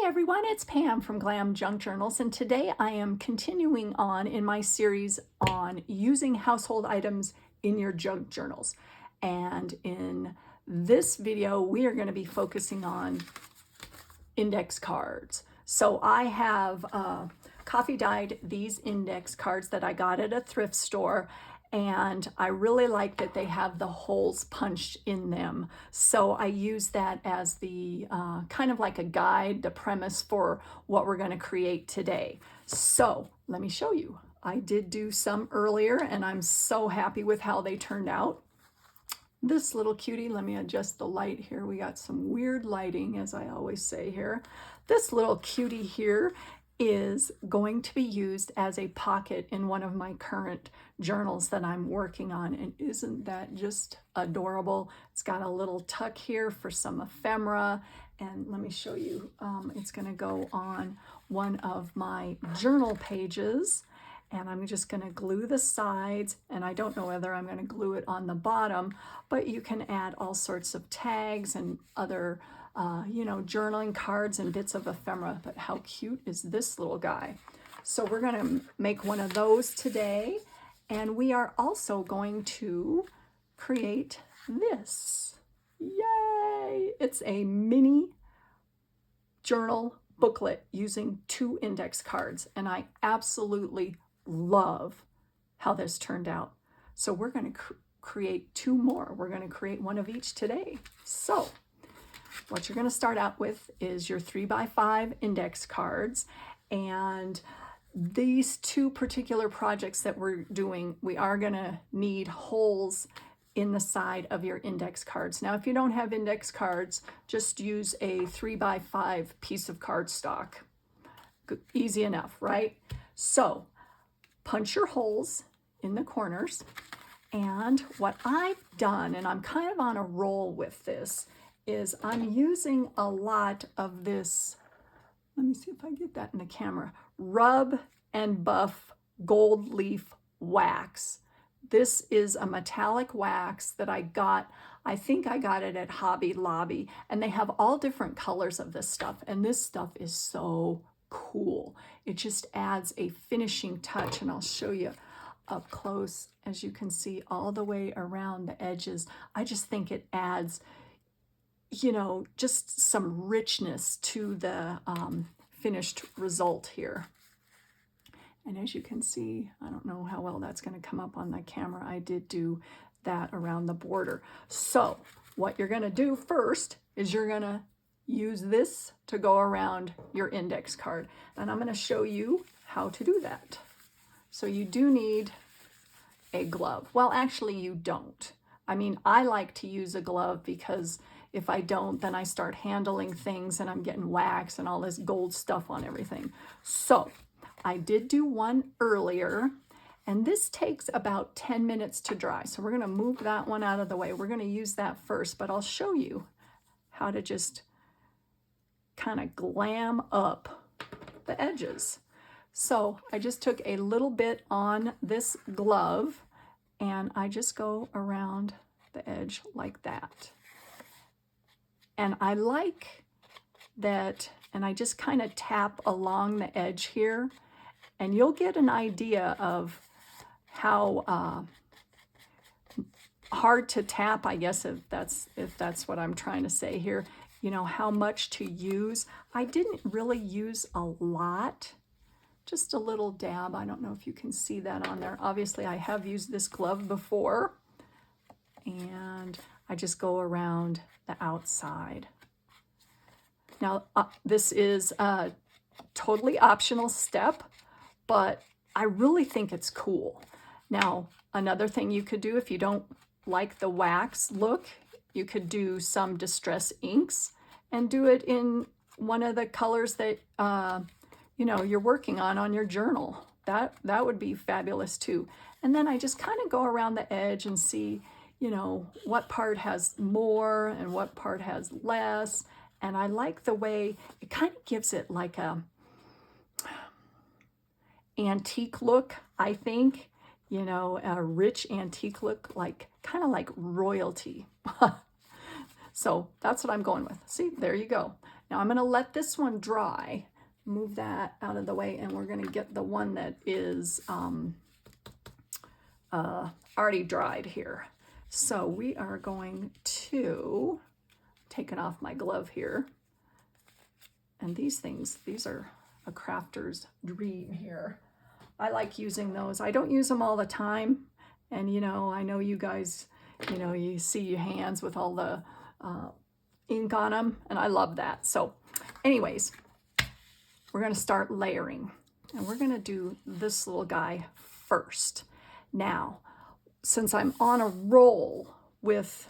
everyone, it's Pam from GlamJunkJournals, and today I am continuing on in my series on using household items in your junk journals. And in this video, we are going to be focusing on index cards. So I have coffee dyed these index cards that I got at a thrift store, and I really like that they have the holes punched in them. So I use that as the kind of like a guide, the premise for what we're going to create today. So let me show you. I did do some earlier, and I'm so happy with how they turned out. This little cutie, let me adjust the light here. We got some weird lighting, as I always say here. This little cutie here is going to be used as a pocket in one of my current journals that I'm working on. And isn't that just adorable? It's got a little tuck here for some ephemera. And let me show you, it's going to go on one of my journal pages. And I'm just going to glue the sides, and I don't know whether I'm going to glue it on the bottom, but you can add all sorts of tags and other journaling cards and bits of ephemera. But how cute is this little guy? So we're going to make one of those today, and we are also going to create this. Yay! It's a mini journal booklet using 2 index cards, and I absolutely love how this turned out. So we're going to create 2 more. We're going to create one of each today. So what you're going to start out with is your 3x5 index cards, and these 2 particular projects that we're doing, we are going to need holes in the side of your index cards. Now, if you don't have index cards, just use a 3x5 piece of cardstock. Easy enough, right? So punch your holes in the corners. And what I've done, and I'm kind of on a roll with this, is I'm using a lot of this, let me see if I get that in the camera, Rub and Buff gold leaf wax. This is a metallic wax that I got, I think I got it at Hobby Lobby, and they have all different colors of this stuff, and this stuff is so cool. It just adds a finishing touch, and I'll show you up close. As you can see, all the way around the edges, I just think it adds, just some richness to the finished result here. And as you can see, I don't know how well that's going to come up on the camera. I did do that around the border. So what you're going to do first is you're going to use this to go around your index card. And I'm going to show you how to do that. So you do need a glove. Well, actually you don't. I mean, I like to use a glove because if I don't, then I start handling things and I'm getting wax and all this gold stuff on everything. So I did do one earlier, and this takes about 10 minutes to dry. So we're going to move that one out of the way. We're going to use that first, but I'll show you how to just kind of glam up the edges. So I just took a little bit on this glove, and I just go around the edge like that. And I like that, and I just kind of tap along the edge here, and you'll get an idea of how hard to tap, I guess, if that's what I'm trying to say here, how much to use. I didn't really use a lot, just a little dab. I don't know if you can see that on there. Obviously, I have used this glove before, and I just go around the outside. Now, this is a totally optional step, but I really think it's cool. Now, another thing you could do if you don't like the wax look, you could do some distress inks and do it in one of the colors that you're working on your journal. That would be fabulous too. And then I just kind of go around the edge and see, what part has more and what part has less. And I like the way it kind of gives it like a antique look, I think, a rich antique look, kind of like royalty. So that's what I'm going with. See, there you go. Now I'm going to let this one dry, move that out of the way, and we're going to get the one that is already dried here. So we are going to take it off my glove here. And these things, these are a crafter's dream here. I like using those. I don't use them all the time. And you know, I know you guys, you know, you see your hands with all the ink on them, and I love that. So anyways, we're going to start layering, and we're going to do this little guy first. Now, since I'm on a roll with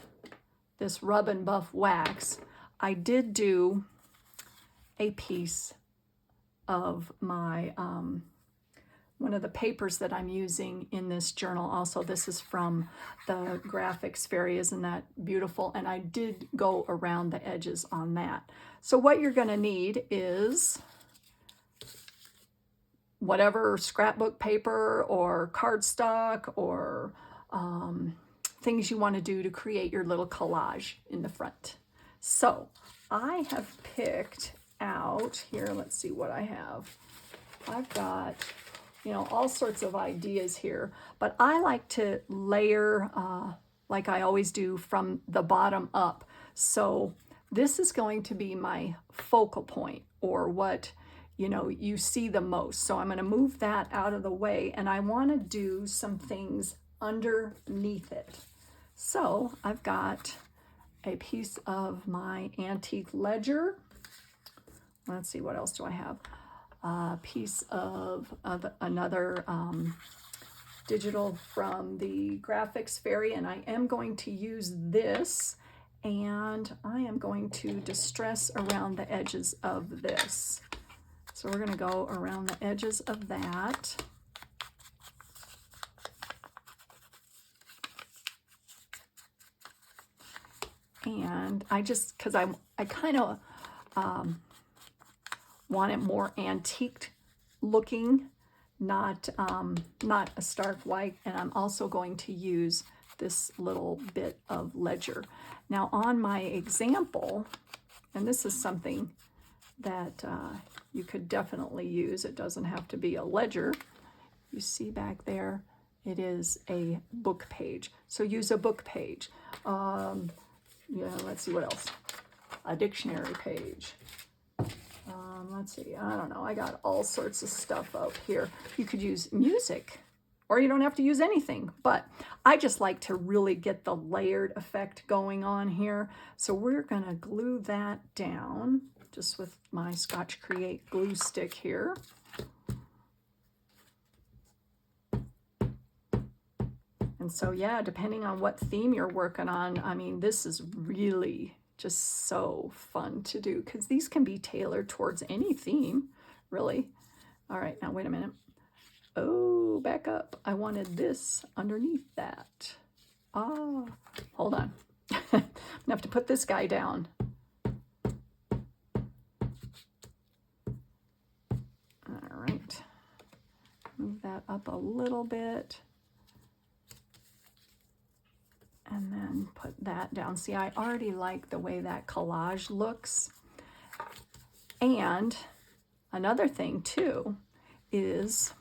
this Rub and Buff wax, I did do a piece of my one of the papers that I'm using in this journal. Also, this is from the Graphics Fairy. Isn't that beautiful? And I did go around the edges on that. So what you're going to need is whatever scrapbook paper or cardstock or things you want to do to create your little collage in the front. So I have picked out here, let's see what I have. I've got, you know, all sorts of ideas here, but I like to layer like I always do from the bottom up. So this is going to be my focal point, or what, you know, you see the most. So I'm going to move that out of the way, and I want to do some things underneath it. So I've got a piece of my antique ledger. Let's see, what else do I have? A piece of another digital from the Graphics Fairy, and I am going to use this, and I am going to distress around the edges of this. So we're going to go around the edges of that. And I just, because I kind of want it more antique looking, not a stark white. And I'm also going to use this little bit of ledger. Now on my example, and this is something that you could definitely use. It doesn't have to be a ledger. You see back there, it is a book page. So use a book page. Yeah, let's see what else. A dictionary page. Let's see, I don't know. I got all sorts of stuff up here. You could use music, or you don't have to use anything, but I just like to really get the layered effect going on here. So we're gonna glue that down just with my Scotch Create glue stick here. And so, yeah, depending on what theme you're working on, I mean, this is really just so fun to do, because these can be tailored towards any theme, really. All right, now wait a minute. Oh, back up. I wanted this underneath that. Ah, hold on. I'm gonna have to put this guy down. All right. Move that up a little bit. And then put that down. See, I already like the way that collage looks. And another thing too is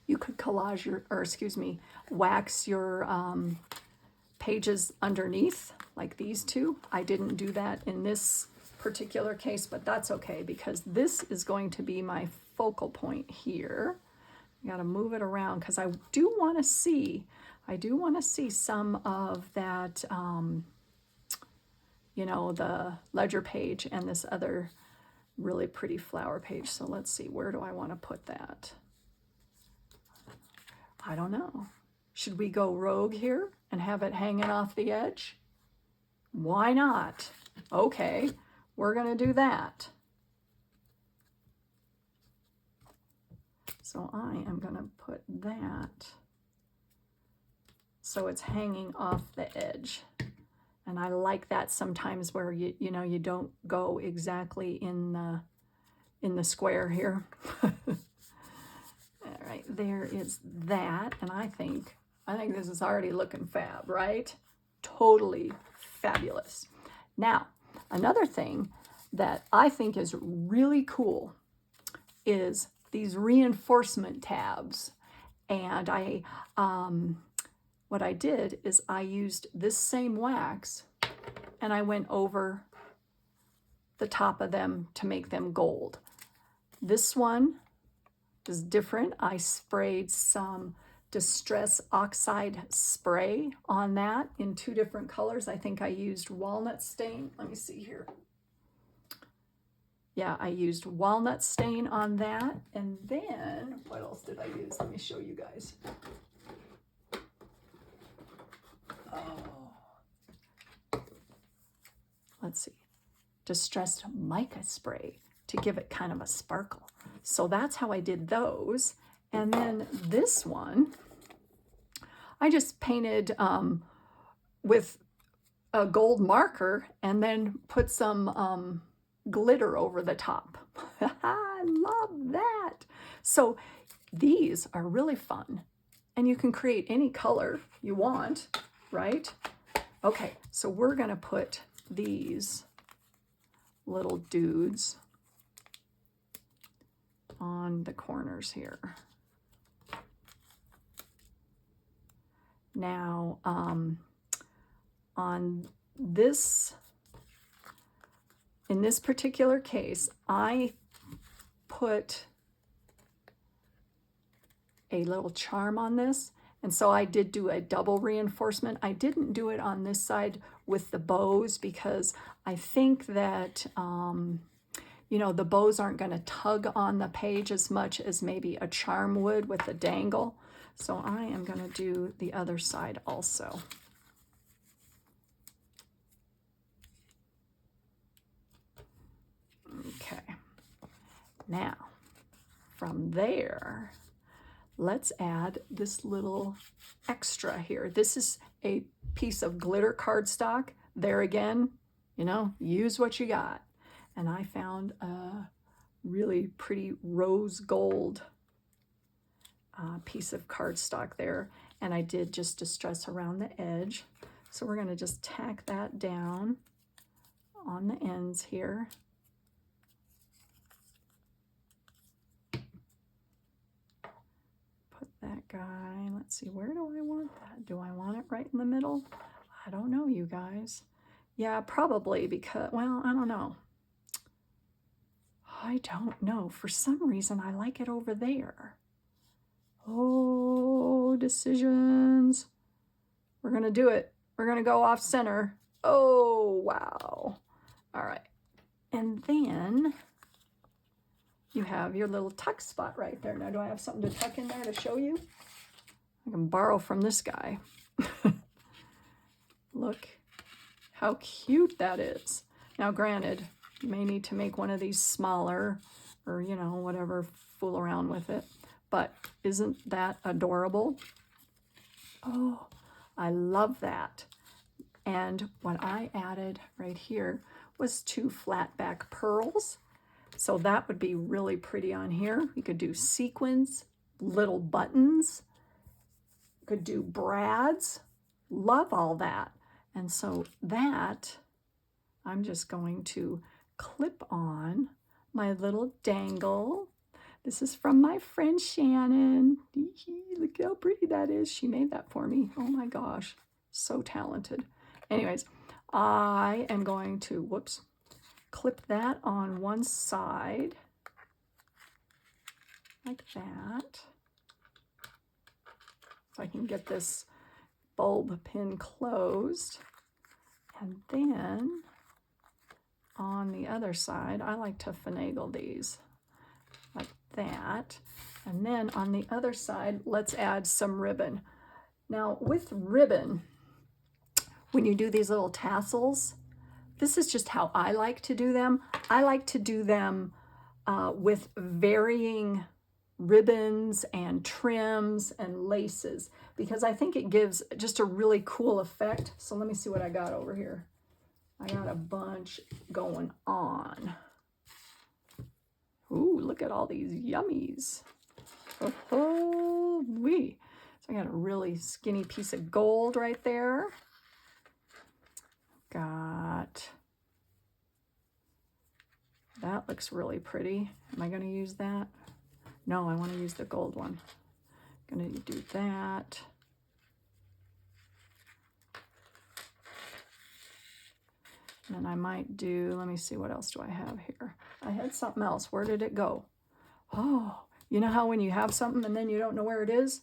you could collage your, or excuse me, wax your pages underneath, like these two. I didn't do that in this particular case, but that's okay, because this is going to be my focal point here. I gotta move it around because I do want to see some of that, you know, the ledger page and this other really pretty flower page. So let's see, where do I want to put that? I don't know. Should we go rogue here and have it hanging off the edge? Why not? Okay, we're going to do that. So I am going to put that so it's hanging off the edge. And I like that sometimes where you know, you don't go exactly in the square here. All right, there is that, and I think this is already looking fab, right? Totally fabulous. Now, another thing that I think is really cool is these reinforcement tabs. And what I did is I used this same wax and I went over the top of them to make them gold. This one is different. I sprayed some Distress Oxide spray on that in 2 different colors. I think I used walnut stain. Let me see here. Yeah, I used walnut stain on that. And then, what else did I use? Let me show you guys. Oh. Let's see. Distressed mica spray to give it kind of a sparkle. So that's how I did those. And then this one, I just painted with a gold marker and then put some glitter over the top. I love that. So these are really fun. And you can create any color you want, right? Okay, so we're gonna put these little dudes on the corners here. Now, on this, in this particular case, I put a little charm on this, and so I did do a double reinforcement. I didn't do it on this side with the bows because I think that, you know, the bows aren't going to tug on the page as much as maybe a charm would with the dangle. So I am going to do the other side also. Okay. Now, from there, let's add this little extra here. This is a piece of glitter cardstock. There again, you know, use what you got. And I found a really pretty rose gold piece of cardstock there. And I did just distress around the edge. So we're going to just tack that down on the ends here. Put that guy, let's see, where do I want that? Do I want it right in the middle? I don't know, you guys. Yeah, probably because, well, I don't know. I don't know. For some reason, I like it over there. Oh, decisions. We're going to do it. We're going to go off center. Oh, wow. All right. And then you have your little tuck spot right there. Now, do I have something to tuck in there to show you? I can borrow from this guy. Look how cute that is. Now, granted, you may need to make one of these smaller or, you know, whatever, fool around with it. But isn't that adorable? Oh, I love that. And what I added right here was 2 flat back pearls. So that would be really pretty on here. You could do sequins, little buttons. You could do brads. Love all that. And so that, I'm just going to clip on my little dangle. This is from my friend Shannon. Look how pretty that is. She made that for me. Oh my gosh, so talented. Anyways, I am going to, whoops, clip that on one side like that. So I can get this bulb pin closed. And then on the other side, I like to finagle these like that. And then on the other side, let's add some ribbon. Now with ribbon, when you do these little tassels, this is just how I like to do them. I like to do them with varying ribbons and trims and laces because I think it gives just a really cool effect. So let me see what I got over here. I got a bunch going on. Ooh, look at all these yummies. Oh, wee. So I got a really skinny piece of gold right there. Got That looks really pretty. Am I going to use that? No, I want to use the gold one. I'm going to do that. And I might do, let me see, what else do I have here? I had something else. Where did it go? Oh, you know how when you have something and then you don't know where it is?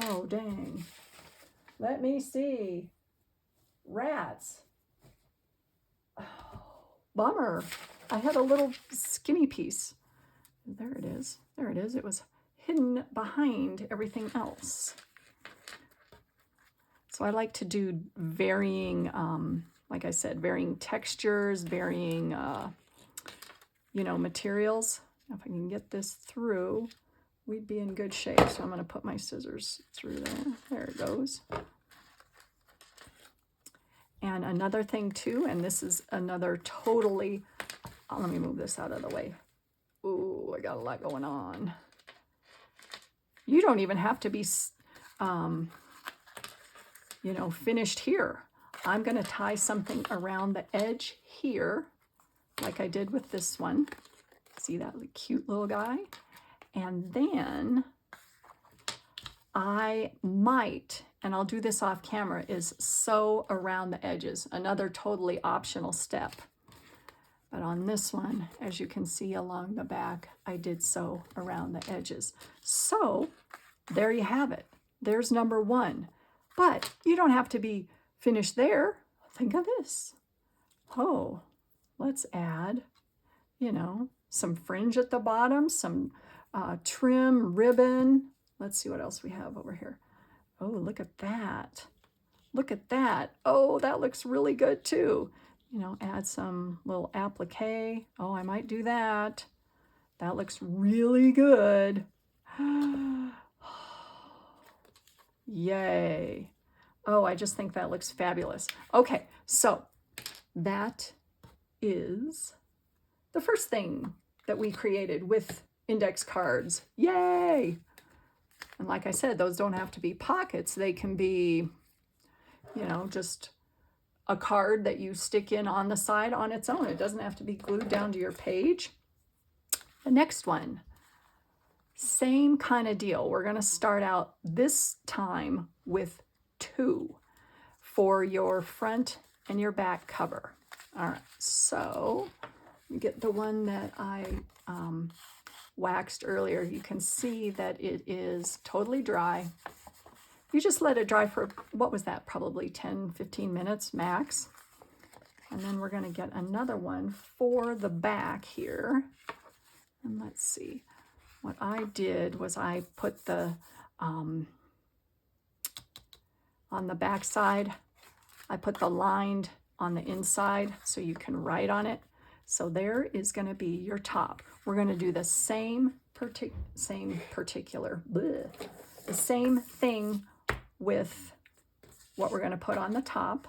Oh, dang. Let me see. Rats. Oh, bummer. I had a little skinny piece. There it is. There it is. It was hidden behind everything else. So I like to do varying, like I said, varying textures, varying, you know, materials. If I can get this through, we'd be in good shape. So I'm going to put my scissors through there. There it goes. And another thing too, and this is another totally, let me move this out of the way. Ooh, I got a lot going on. You don't even have to be, you know, finished here. I'm going to tie something around the edge here, like I did with this one. See that cute little guy? And then I might, and I'll do this off camera, is sew around the edges. Another totally optional step. But on this one, as you can see along the back, I did sew around the edges. So there you have it. There's number one. But you don't have to be finished there. Think of this. Oh, let's add, you know, some fringe at the bottom, some trim, ribbon. Let's see what else we have over here. Oh, look at that. Look at that. Oh, that looks really good too. You know, add some little applique. Oh, I might do that. That looks really good. Yay. Oh, I just think that looks fabulous. Okay, so that is the first thing that we created with index cards. Yay! And like I said, those don't have to be pockets. They can be, you know, just a card that you stick in on the side on its own. It doesn't have to be glued down to your page. The next one, same kind of deal. We're going to start out this time with 2 for your front and your back cover. All right, so you get the one that I waxed earlier. You can see that it is totally dry. You just let it dry for, what was that, probably 10-15 minutes max. And then we're going to get another one for the back here. And let's see. What I did was I put the, on the back side, I put the lined on the inside so you can write on it. So there is going to be your top. We're going to do the same thing with what we're going to put on the top.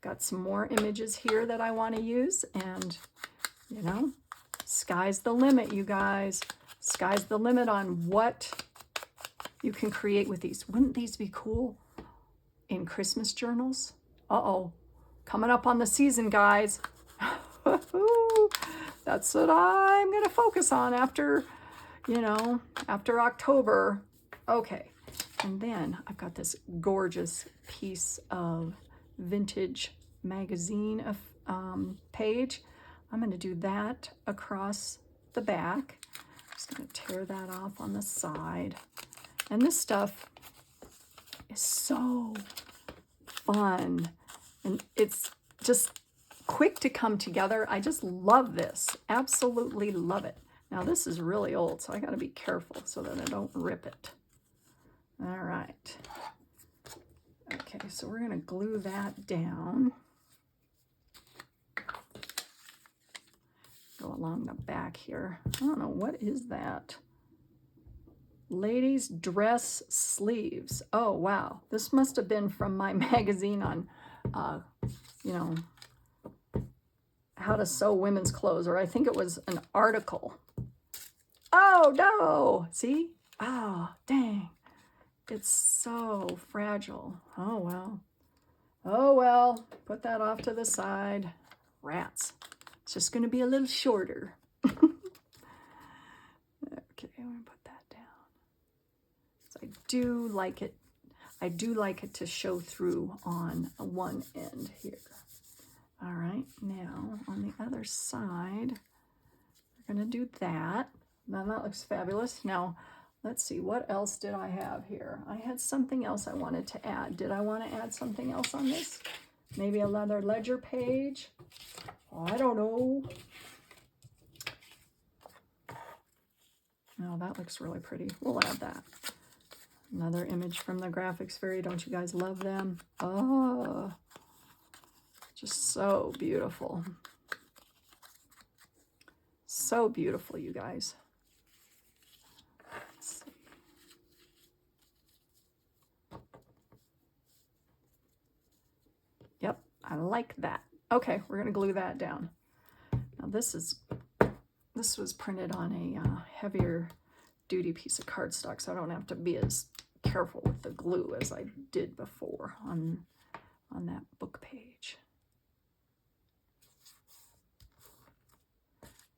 Got some more images here that I want to use, and you know, sky's the limit, you guys. Sky's the limit on what you can create with these. Wouldn't these be cool in Christmas journals? Uh-oh, coming up on the season, guys. That's what I'm going to focus on after, you know, after October. Okay. And then I've got this gorgeous piece of vintage magazine page. I'm going to do that across the back. I'm just going to tear that off on the side. And this stuff is so fun. And it's just quick to come together. I just love this. Absolutely love it. Now this is really old, so I got to be careful so that I don't rip it. All right. Okay, so we're going to glue that down. Go along the back here. I don't know, what is that? Ladies dress sleeves. Oh, wow. This must have been from my magazine on, you know, how to sew women's clothes, or I think it was an article. Oh, no. See? Oh, dang. It's so fragile. Oh, well. Oh, well. Put that off to the side. Rats. It's just going to be a little shorter. I'm going to put that down. So I do like it. I do like it to show through on one end here. All right, now on the other side, we're going to do that. Now that looks fabulous. Now, let's see, what else did I have here? I had something else I wanted to add. Did I want to add something else on this? Maybe another ledger page? I don't know. No, that looks really pretty. We'll add that. Another image from the Graphics Fairy. Don't you guys love them? Oh, just so beautiful. So beautiful, you guys. Let's see. Yep, I like that. Okay, we're gonna glue that down. Now this was printed on a heavier duty piece of cardstock, so I don't have to be as careful with the glue as I did before on that book page.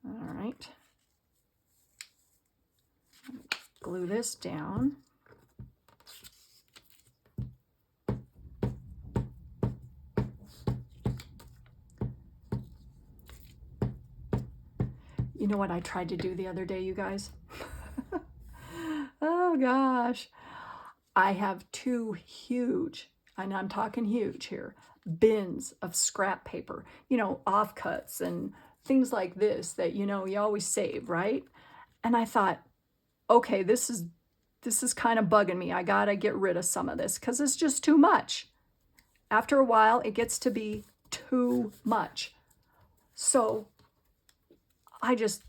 All right, glue this down. You know what I tried to do the other day, you guys? Oh gosh. I have two huge, and I'm talking huge here, bins of scrap paper, you know, offcuts and things like this that, you know, you always save, right? And I thought, okay, this is kind of bugging me. I gotta get rid of some of this because it's just too much. After a while, it gets to be too much. So I just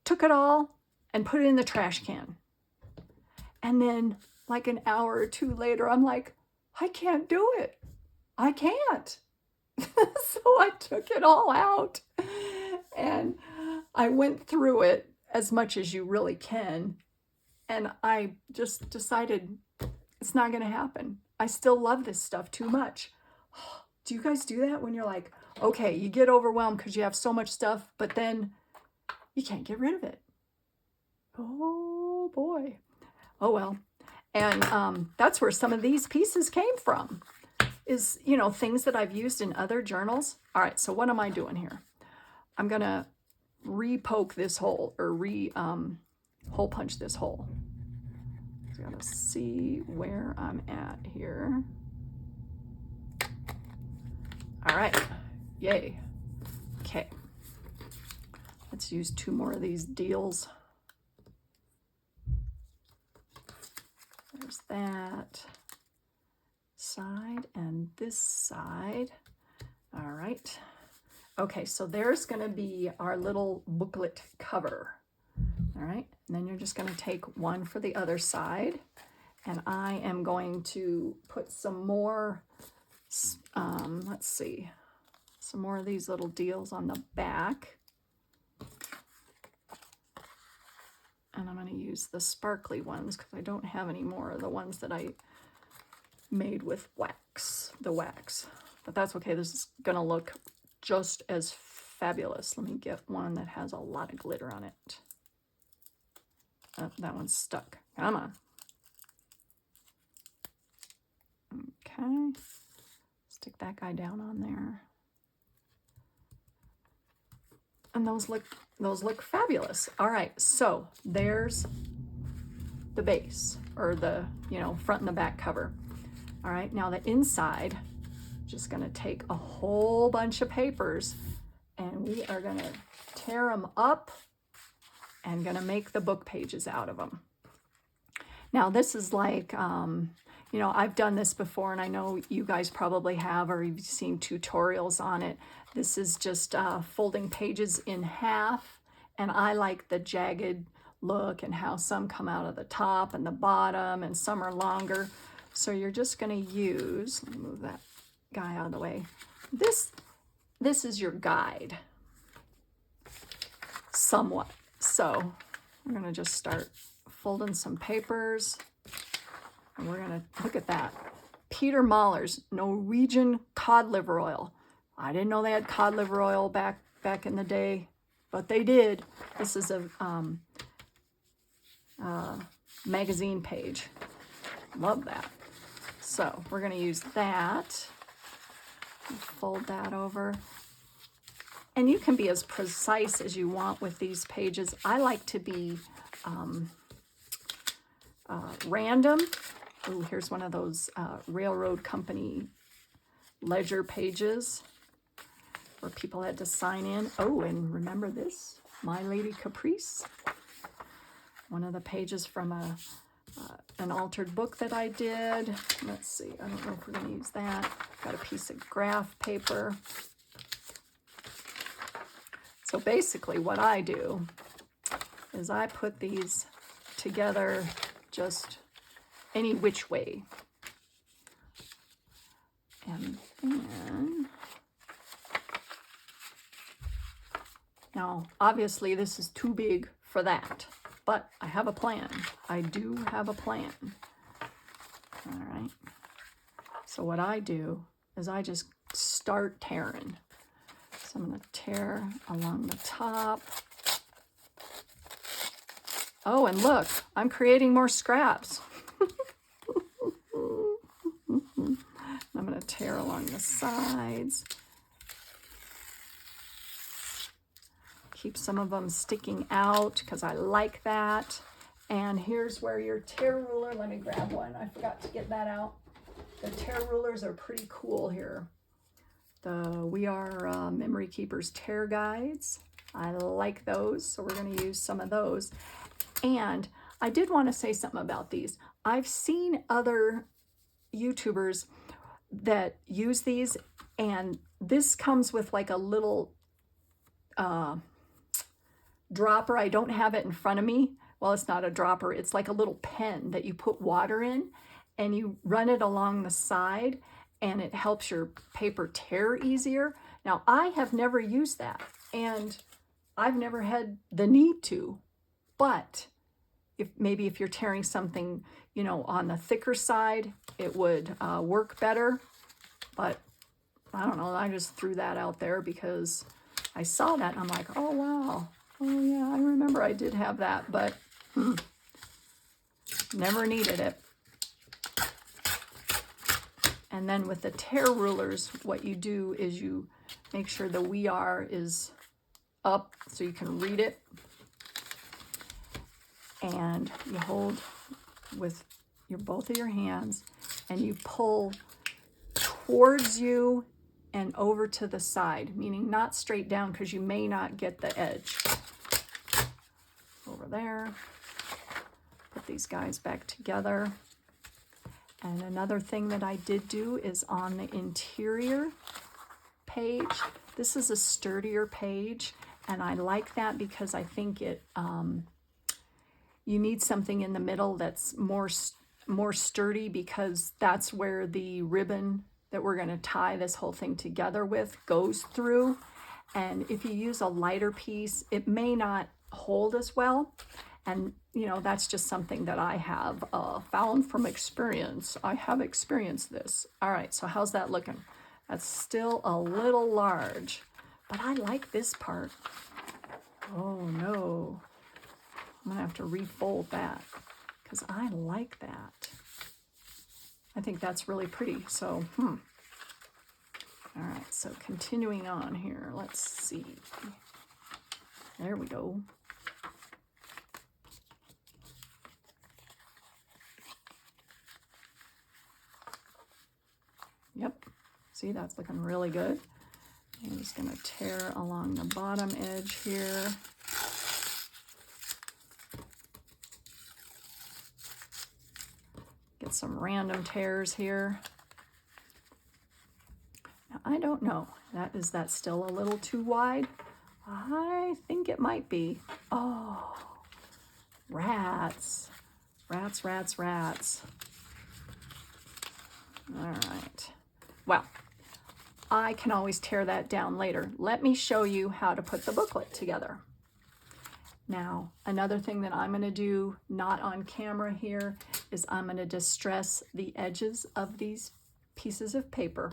took it all and put it in the trash can. And then like an hour or two later, I'm like, I can't do it. I can't. So I took it all out and I went through it as much as you really can. And I just decided it's not going to happen. I still love this stuff too much. Do you guys do that when you're like, okay, you get overwhelmed because you have so much stuff, but then you can't get rid of it? Oh boy. Oh well. And that's where some of these pieces came from, is, you know, things that I've used in other journals. All right, so what am I doing here? I'm going to re-poke this hole, or hole punch this hole. So I got to see where I'm at here. All right, yay. Okay, let's use two more of these deals. There's that side and this side. All right. Okay, so there's going to be our little booklet cover. All right, and then you're just going to take one for the other side, and I am going to put some more, let's see, some more of these little deals on the back. And I'm going to use the sparkly ones because I don't have any more of the ones that I made with wax, the wax. But that's okay. This is going to look just as fabulous. Let me get one that has a lot of glitter on it. Oh, that one's stuck. Come on. Okay. Stick that guy down on there. And those look fabulous. All right, so there's the base, or the, you know, front and the back cover. All right, now the inside, just gonna take a whole bunch of papers and we are gonna tear them up and gonna make the book pages out of them. Now this is like, you know, I've done this before, and I know you guys probably have, or you've seen tutorials on it. This is just folding pages in half, and I like the jagged look and how some come out of the top and the bottom and some are longer. So you're just going to use, let me move that guy out of the way. This is your guide, somewhat. So we're going to just start folding some papers. And we're going to look at that. Peter Mahler's Norwegian cod liver oil. I didn't know they had cod liver oil back in the day, but they did. This is a magazine page. Love that. So we're going to use that. Fold that over. And you can be as precise as you want with these pages. I like to be random. Oh, here's one of those railroad company ledger pages where people had to sign in. Oh, and remember this? My Lady Caprice. One of the pages from an altered book that I did. Let's see, I don't know if we're going to use that. Got a piece of graph paper. So basically what I do is I put these together just any which way. And then, now obviously this is too big for that, but I have a plan. I do have a plan. All right. So what I do is I just start tearing. So I'm going to tear along the top. Oh, and look, I'm creating more scraps. I'm going to tear along the sides. Keep some of them sticking out because I like that. And here's where your tear ruler, let me grab one. I forgot to get that out. The tear rulers are pretty cool here. We Are Memory Keepers tear guides. I like those, so we're going to use some of those. And I did want to say something about these. I've seen other YouTubers that use these, and this comes with like a little dropper. I don't have it in front of me. Well, it's not a dropper. It's like a little pen that you put water in, and you run it along the side, and it helps your paper tear easier. Now, I have never used that, and I've never had the need to, but maybe if you're tearing something, you know, on the thicker side, it would work better. But I don't know, I just threw that out there because I saw that and I'm like, oh wow, oh yeah, I remember I did have that, but never needed it. And then with the tear rulers, what you do is you make sure the We Are is up so you can read it. And you hold with both of your hands and you pull towards you and over to the side, meaning not straight down because you may not get the edge. Over there. Put these guys back together. And another thing that I did do is on the interior page. This is a sturdier page, and I like that because I think it you need something in the middle that's more sturdy, because that's where the ribbon that we're going to tie this whole thing together with goes through. And if you use a lighter piece, it may not hold as well. And, you know, that's just something that I have found from experience. I have experienced this. All right, so how's that looking? That's still a little large, but I like this part. Oh, no. I'm going to have to refold that because I like that. I think that's really pretty. So, All right, so continuing on here. Let's see. There we go. Yep, see, that's looking really good. I'm just going to tear along the bottom edge here. Get some random tears here. Now, I don't know. Is that still a little too wide? I think it might be. Oh, rats. Rats, rats, rats. All right. Well, I can always tear that down later. Let me show you how to put the booklet together. Now, another thing that I'm going to do, not on camera here, is I'm going to distress the edges of these pieces of paper.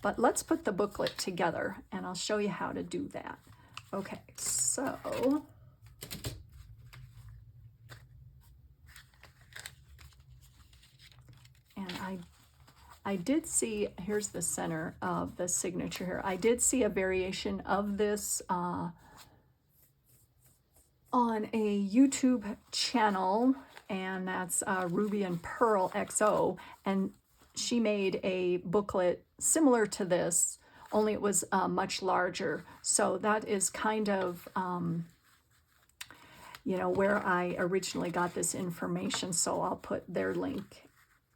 But let's put the booklet together, and I'll show you how to do that. Okay, so I did see, here's the center of the signature here. I did see a variation of this on a YouTube channel, and that's Ruby&Pearlxo, and she made a booklet similar to this, only it was much larger. So that is kind of, you know, where I originally got this information. So I'll put their link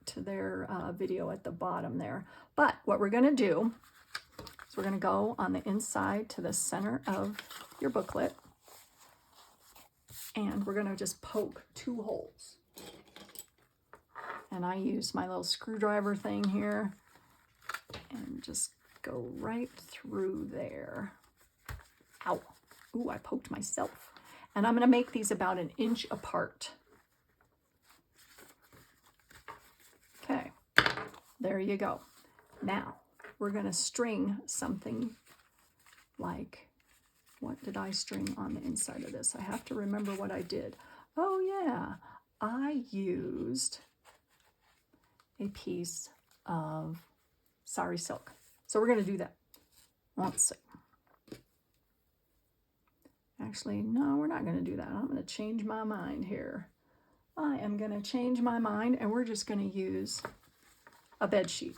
to their video at the bottom there. But what we're going to do is we're going to go on the inside to the center of your booklet, and we're going to just poke 2 holes. And I use my little screwdriver thing here and just go right through there. Ow. Ooh, I poked myself. And I'm going to make these about 1 inch apart. Okay, there you go. Now, we're going to string something like, what did I string on the inside of this? I have to remember what I did. Oh yeah, I used a piece of sari silk. So we're going to do that. Let's see. Actually, no, we're not going to do that. I'm going to change my mind here. I am going to change my mind, and we're just going to use a bed sheet.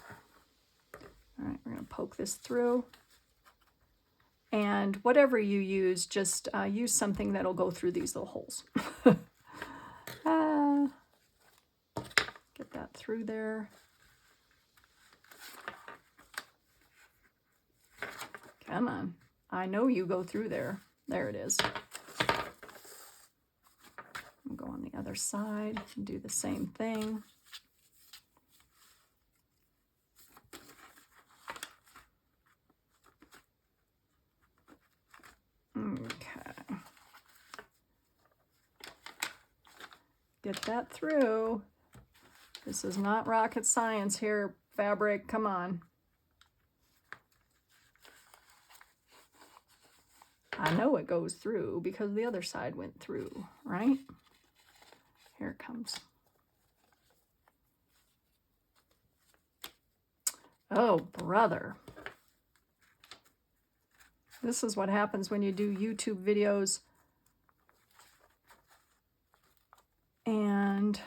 All right, we're going to poke this through. And whatever you use, just use something that'll go through these little holes. Get that through there. Come on. I know you go through there. There it is. I'll go on the other side and do the same thing. Okay. Get that through. This is not rocket science here, fabric. Come on. I know it goes through because the other side went through, right? Here it comes. Oh, brother. This is what happens when you do YouTube videos. And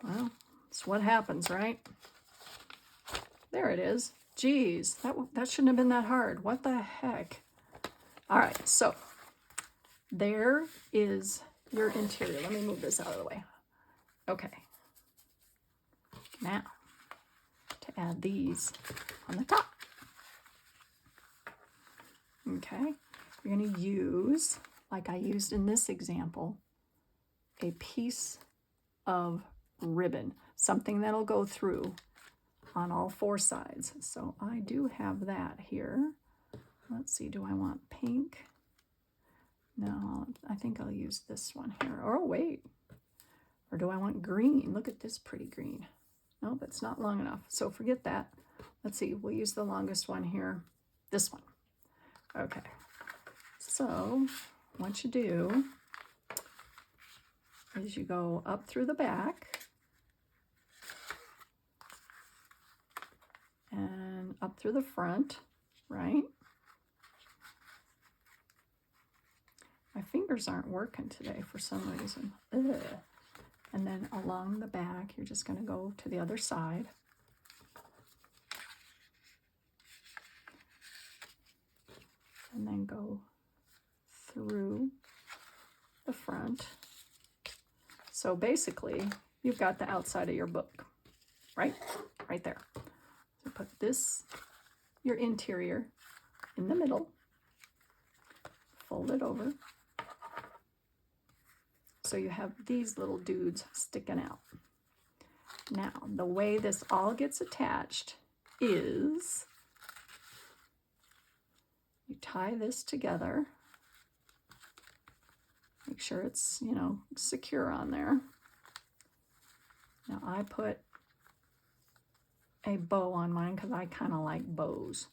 well, it's what happens, right? There it is. Geez, that shouldn't have been that hard. What the heck? All right, so there is your interior. Let me move this out of the way. Okay. Now, to add these on the top. Okay, you're going to use, like I used in this example, a piece of ribbon, something that'll go through on all 4 sides. So I do have that here. Let's see, do I want pink? No, I think I'll use this one here. Oh, wait. Or do I want green? Look at this pretty green. Nope, it's not long enough. So forget that. Let's see, we'll use the longest one here. This one. Okay. So what you do is you go up through the back and up through the front, right? My fingers aren't working today for some reason. Ugh. And then along the back, you're just going to go to the other side. And then go through the front. So basically, you've got the outside of your book, right? Right there. So put this, your interior, in the middle. Fold it over. So you have these little dudes sticking out. Now, the way this all gets attached is you tie this together. Make sure it's, you know, secure on there. Now I put a bow on mine because I kind of like bows.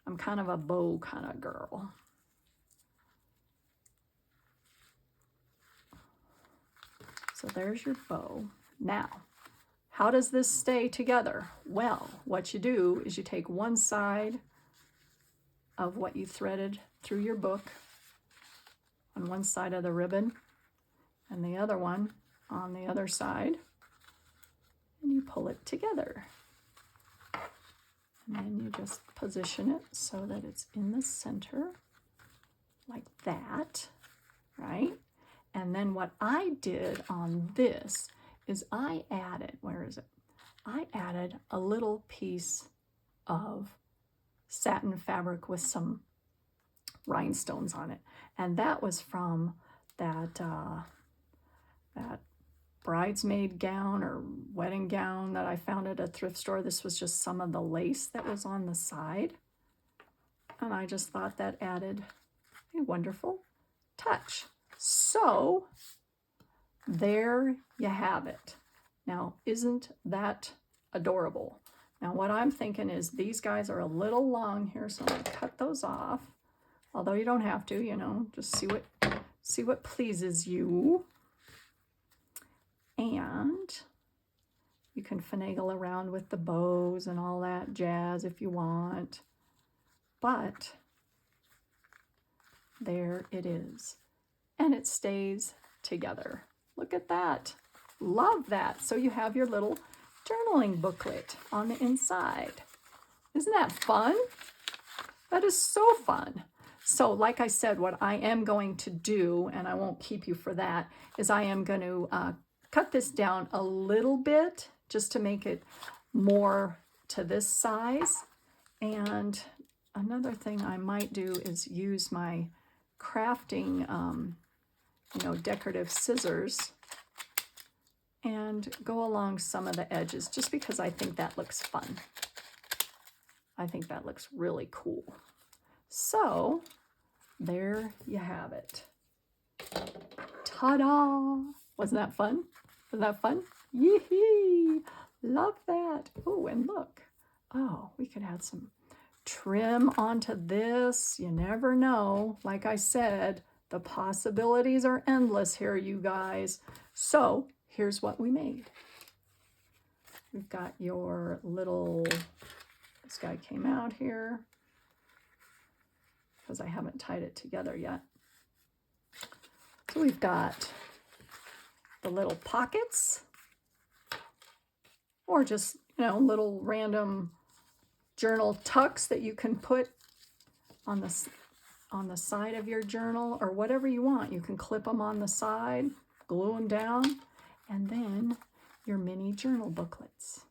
I'm kind of a bow kind of girl. So there's your bow. Now, how does this stay together? Well, what you do is you take one side of what you threaded through your book on one side of the ribbon and the other one on the other side, and you pull it together. And then you just position it so that it's in the center like that, right? And then what I did on this is I added, where is it? I added a little piece of satin fabric with some rhinestones on it. And that was from that bridesmaid gown or wedding gown that I found at a thrift store. This was just some of the lace that was on the side. And I just thought that added a wonderful touch. So there you have it. Now, isn't that adorable? Now, what I'm thinking is these guys are a little long here, so I'm going to cut those off. Although you don't have to, you know, just see what pleases you. And you can finagle around with the bows and all that jazz if you want. But there it is. And it stays together. Look at that. Love that. So you have your little journaling booklet on the inside. Isn't that fun? That is so fun. So like I said, what I am going to do, and I won't keep you for that, is I am going to cut this down a little bit just to make it more to this size. And another thing I might do is use my crafting, decorative scissors and go along some of the edges just because I think that looks fun. I think that looks really cool. So there you have it. Ta-da! Wasn't that fun? Was that fun? Yee-hee! Love that. Oh, and look. Oh, we could add some trim onto this. You never know. Like I said, the possibilities are endless here, you guys. So here's what we made. We've got your little, this guy came out here because I haven't tied it together yet. So we've got the little pockets, or just, little random journal tucks that you can put on the side of your journal, or whatever you want. You can clip them on the side, glue them down, and then your mini journal booklets.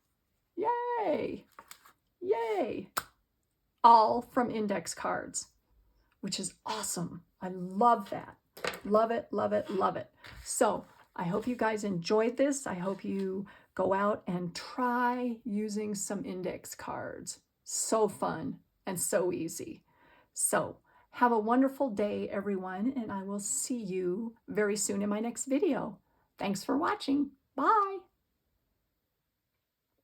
Yay! Yay! All from index cards, which is awesome. I love that. Love it, love it, love it. So I hope you guys enjoyed this. I hope you go out and try using some index cards. So fun and so easy. So have a wonderful day, everyone, and I will see you very soon in my next video. Thanks for watching. Bye.